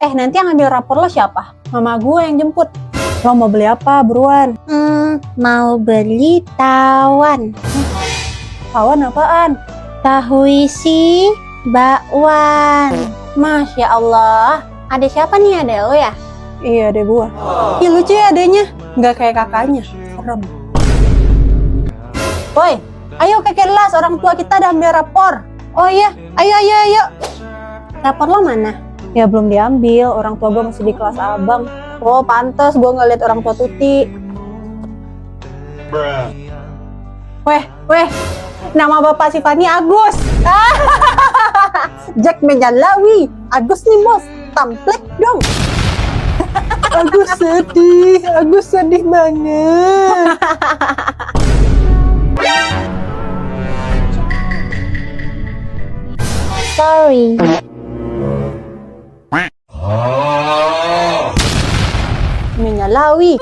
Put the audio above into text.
Nanti yang ambil rapor lo siapa? Mama gue yang jemput. Lo mau beli apa, buruan? Mau beli tawon. Tawon apaan? Tahu isi bakwan. Masya Allah. Ada siapa nih, ada lo ya? Iya, adek gue. Ih, lucu ya adeknya. Nggak kayak kakaknya. Serem. Woi, ayo ke kelas. Orang tua kita udah ambil rapor. Oh iya, ayo. Rapor lo mana? Ya belum diambil. Orang tua gue masih di kelas abang. Oh, pantes gue ngeliat orang tua Tuti. Weh. Nama bapak si Fani Agus. Jack Menjalawi. Agus nih bos. Tamplek dong. Agus sedih banget. Sorry. Menyalawi.